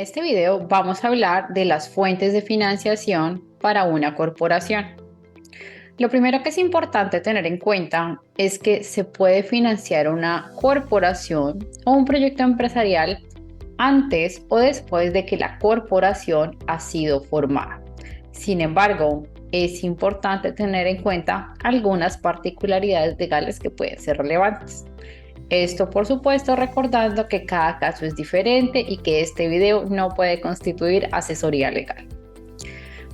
este video vamos a hablar de las fuentes de financiación para una corporación. Lo primero que es importante tener en cuenta es que se puede financiar una corporación o un proyecto empresarial antes o después de que la corporación ha sido formada. Sin embargo, es importante tener en cuenta algunas particularidades legales que pueden ser relevantes. Esto, por supuesto, recordando que cada caso es diferente y que este video no puede constituir asesoría legal.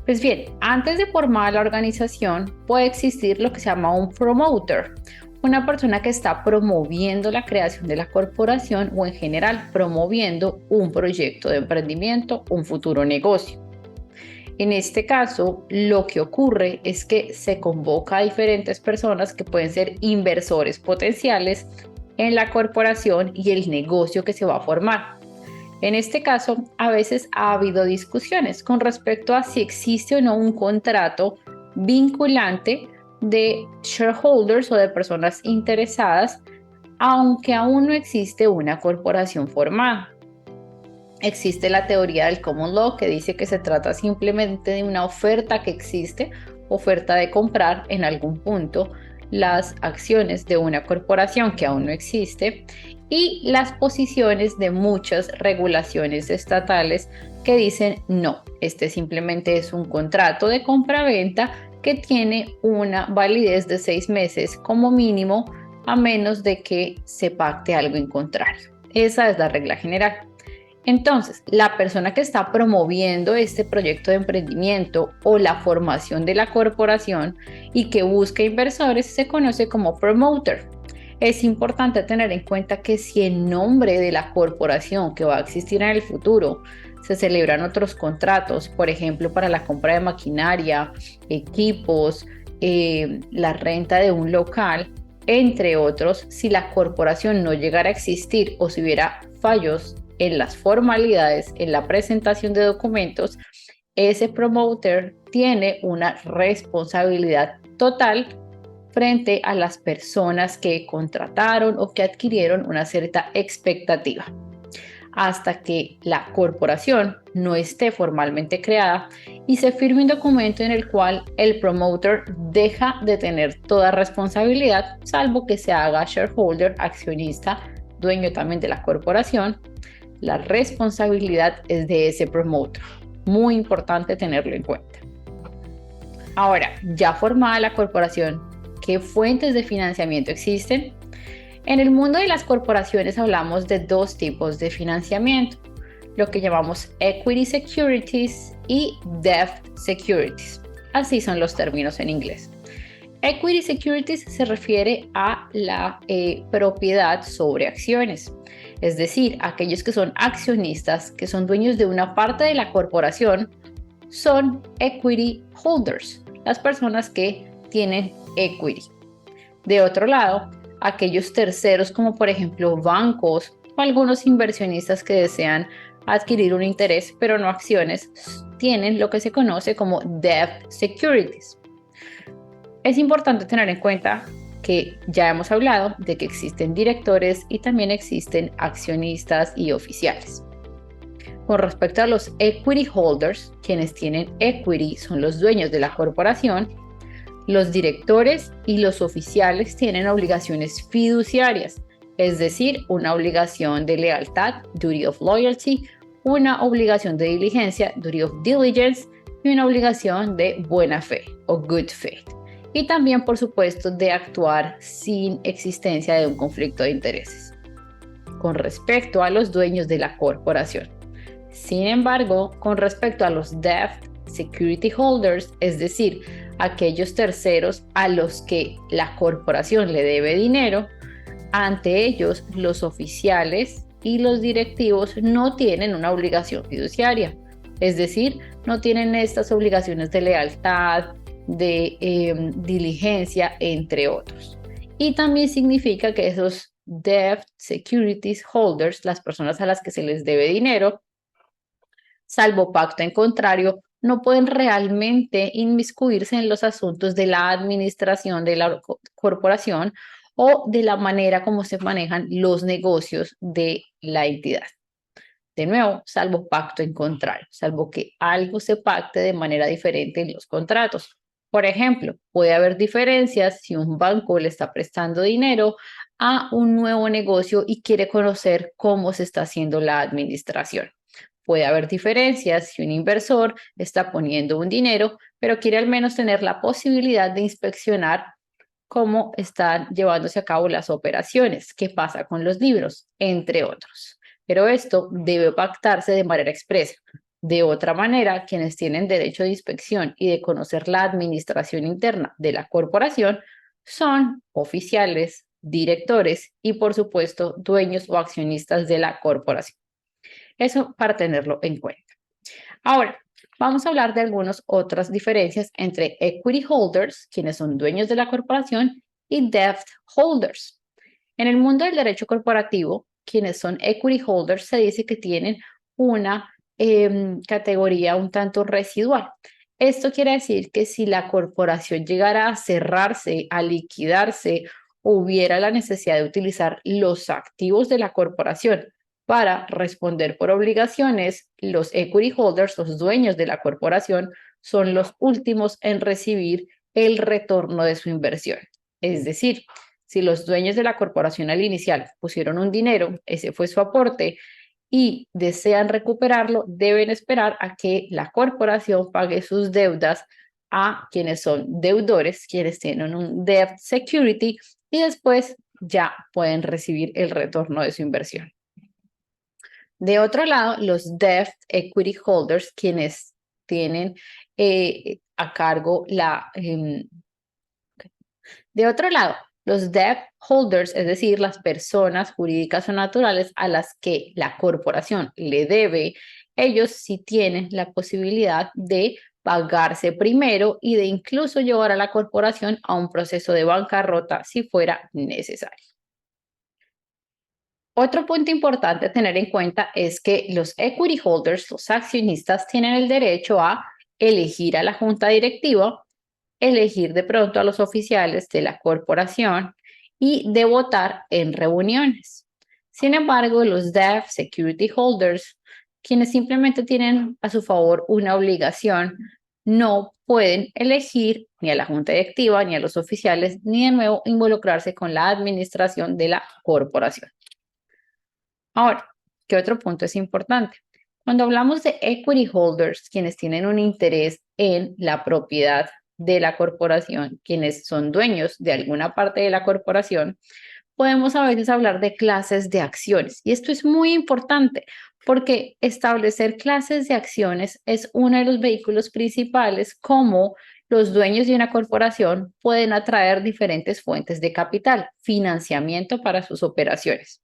Pues bien, antes de formar la organización puede existir lo que se llama un promoter, una persona que está promoviendo la creación de la corporación o en general promoviendo un proyecto de emprendimiento, un futuro negocio. En este caso, lo que ocurre es que se convoca a diferentes personas que pueden ser inversores potenciales en la corporación y el negocio que se va a formar. En este caso, a veces ha habido discusiones con respecto a si existe o no un contrato vinculante de shareholders o de personas interesadas, aunque aún no existe una corporación formada. Existe la teoría del common law que dice que se trata simplemente de una oferta que existe, oferta de comprar en algún punto las acciones de una corporación que aún no existe, y las posiciones de muchas regulaciones estatales que dicen no, este simplemente es un contrato de compra-venta que tiene una validez de 6 meses como mínimo, a menos de que se pacte algo en contrario. Esa es la regla general. Entonces, la persona que está promoviendo este proyecto de emprendimiento o la formación de la corporación y que busca inversores se conoce como promoter. Es importante tener en cuenta que si en nombre de la corporación que va a existir en el futuro se celebran otros contratos, por ejemplo, para la compra de maquinaria, equipos, la renta de un local, entre otros, si la corporación no llegara a existir o si hubiera fallos en las formalidades, en la presentación de documentos, ese promoter tiene una responsabilidad total frente a las personas que contrataron o que adquirieron una cierta expectativa. Hasta que la corporación no esté formalmente creada y se firme un documento en el cual el promoter deja de tener toda responsabilidad, salvo que se haga shareholder, accionista, dueño también de la corporación. La responsabilidad es de ese promoter. Muy importante tenerlo en cuenta. Ahora, ya formada la corporación, ¿qué fuentes de financiamiento existen? En el mundo de las corporaciones hablamos de dos tipos de financiamiento, lo que llamamos equity securities y debt securities. Así son los términos en inglés. Equity securities se refiere a la propiedad sobre acciones, es decir, aquellos que son accionistas, que son dueños de una parte de la corporación, son equity holders, las personas que tienen equity. De otro lado, aquellos terceros como por ejemplo bancos o algunos inversionistas que desean adquirir un interés pero no acciones, tienen lo que se conoce como debt securities. Es importante tener en cuenta que ya hemos hablado de que existen directores y también existen accionistas y oficiales. Con respecto a los equity holders, quienes tienen equity son los dueños de la corporación. Los directores y los oficiales tienen obligaciones fiduciarias, es decir, una obligación de lealtad, duty of loyalty, una obligación de diligencia, duty of diligence, y una obligación de buena fe o good faith. Y también, por supuesto, de actuar sin existencia de un conflicto de intereses con respecto a los dueños de la corporación. Sin embargo, con respecto a los debt security holders, es decir, aquellos terceros a los que la corporación le debe dinero, ante ellos los oficiales y los directivos no tienen una obligación fiduciaria, es decir, no tienen estas obligaciones de lealtad, de diligencia, entre otros. Y también significa que esos debt securities holders, las personas a las que se les debe dinero, salvo pacto en contrario, no pueden realmente inmiscuirse en los asuntos de la administración de la corporación o de la manera como se manejan los negocios de la entidad. De nuevo, salvo pacto en contrario, salvo que algo se pacte de manera diferente en los contratos. Por ejemplo, puede haber diferencias si un banco le está prestando dinero a un nuevo negocio y quiere conocer cómo se está haciendo la administración. Puede haber diferencias si un inversor está poniendo un dinero, pero quiere al menos tener la posibilidad de inspeccionar cómo están llevándose a cabo las operaciones, qué pasa con los libros, entre otros. Pero esto debe pactarse de manera expresa. De otra manera, quienes tienen derecho de inspección y de conocer la administración interna de la corporación son oficiales, directores y, por supuesto, dueños o accionistas de la corporación. Eso para tenerlo en cuenta. Ahora, vamos a hablar de algunas otras diferencias entre equity holders, quienes son dueños de la corporación, y debt holders. En el mundo del derecho corporativo, quienes son equity holders se dice que tienen una categoría un tanto residual. Esto quiere decir que si la corporación llegara a cerrarse, a liquidarse, hubiera la necesidad de utilizar los activos de la corporación para responder por obligaciones, los equity holders, los dueños de la corporación, son los últimos en recibir el retorno de su inversión. Es decir, si los dueños de la corporación al inicial pusieron un dinero, ese fue su aporte, y desean recuperarlo, deben esperar a que la corporación pague sus deudas a quienes son deudores, quienes tienen un debt security, y después ya pueden recibir el retorno de su inversión. De otro lado, los debt equity holders, quienes tienen a cargo la... de otro lado, los debt holders, es decir, las personas jurídicas o naturales a las que la corporación le debe, ellos sí tienen la posibilidad de pagarse primero y de incluso llevar a la corporación a un proceso de bancarrota si fuera necesario. Otro punto importante a tener en cuenta es que los equity holders, los accionistas, tienen el derecho a elegir a la junta directiva, elegir de pronto a los oficiales de la corporación y de votar en reuniones. Sin embargo, los debt security holders, quienes simplemente tienen a su favor una obligación, no pueden elegir ni a la junta directiva ni a los oficiales, ni de nuevo involucrarse con la administración de la corporación. Ahora, ¿qué otro punto es importante? Cuando hablamos de equity holders, quienes tienen un interés en la propiedad de la corporación, quienes son dueños de alguna parte de la corporación, podemos a veces hablar de clases de acciones. Y esto es muy importante porque establecer clases de acciones es uno de los vehículos principales como los dueños de una corporación pueden atraer diferentes fuentes de capital, financiamiento para sus operaciones.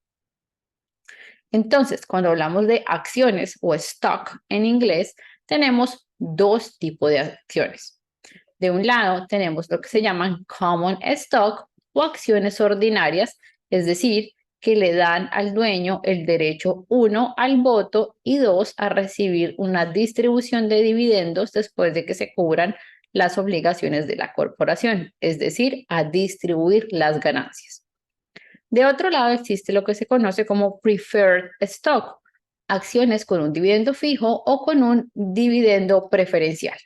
Entonces, cuando hablamos de acciones o stock en inglés, tenemos dos tipos de acciones. De un lado, tenemos lo que se llaman common stock o acciones ordinarias, es decir, que le dan al dueño el derecho, uno, al voto y dos, a recibir una distribución de dividendos después de que se cubran las obligaciones de la corporación, es decir, a distribuir las ganancias. De otro lado, existe lo que se conoce como preferred stock, acciones con un dividendo fijo o con un dividendo preferencial.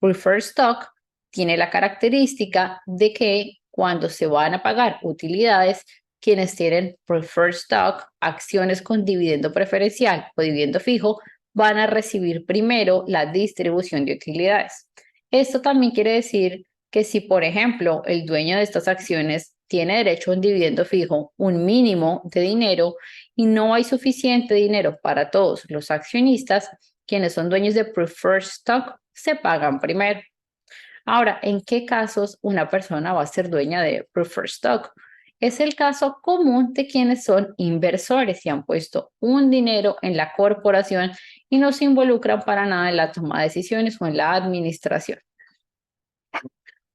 Preferred stock tiene la característica de que cuando se van a pagar utilidades, quienes tienen preferred stock, acciones con dividendo preferencial o dividendo fijo, van a recibir primero la distribución de utilidades. Esto también quiere decir que si, por ejemplo, el dueño de estas acciones tiene derecho a un dividendo fijo, un mínimo de dinero, y no hay suficiente dinero para todos los accionistas, quienes son dueños de preferred stock, se pagan primero. Ahora, ¿en qué casos una persona va a ser dueña de preferred stock? Es el caso común de quienes son inversores y han puesto un dinero en la corporación y no se involucran para nada en la toma de decisiones o en la administración.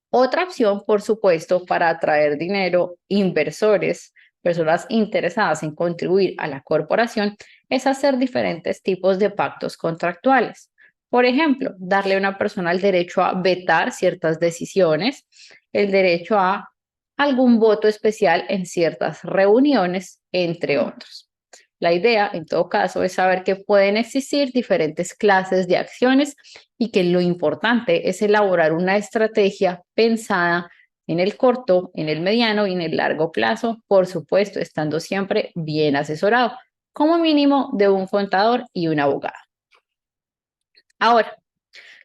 Otra opción, por supuesto, para atraer dinero, inversores, personas interesadas en contribuir a la corporación, es hacer diferentes tipos de pactos contractuales. Por ejemplo, darle a una persona el derecho a vetar ciertas decisiones, el derecho a algún voto especial en ciertas reuniones, entre otros. La idea, en todo caso, es saber que pueden existir diferentes clases de acciones y que lo importante es elaborar una estrategia pensada en el corto, en el mediano y en el largo plazo, por supuesto, estando siempre bien asesorado, como mínimo de un contador y un abogado. Ahora,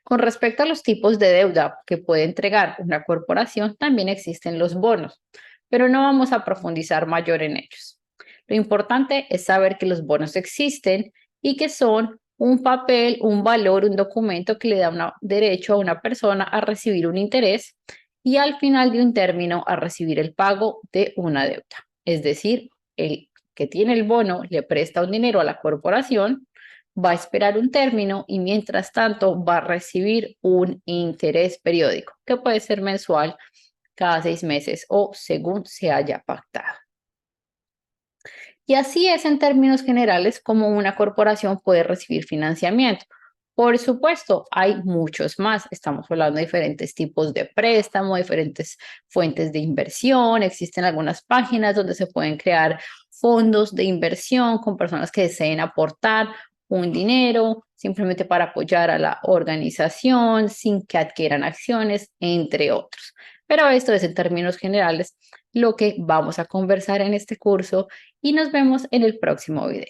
con respecto a los tipos de deuda que puede entregar una corporación, también existen los bonos, pero no vamos a profundizar mayor en ellos. Lo importante es saber que los bonos existen y que son un papel, un valor, un documento que le da derecho a una persona a recibir un interés y al final de un término a recibir el pago de una deuda. Es decir, el que tiene el bono le presta un dinero a la corporación, va a esperar un término y mientras tanto va a recibir un interés periódico, que puede ser mensual, cada 6 meses o según se haya pactado. Y así es en términos generales como una corporación puede recibir financiamiento. Por supuesto, hay muchos más. Estamos hablando de diferentes tipos de préstamo, diferentes fuentes de inversión. Existen algunas páginas donde se pueden crear fondos de inversión con personas que deseen aportar un dinero simplemente para apoyar a la organización sin que adquieran acciones, entre otros. Pero esto es en términos generales lo que vamos a conversar en este curso y nos vemos en el próximo video.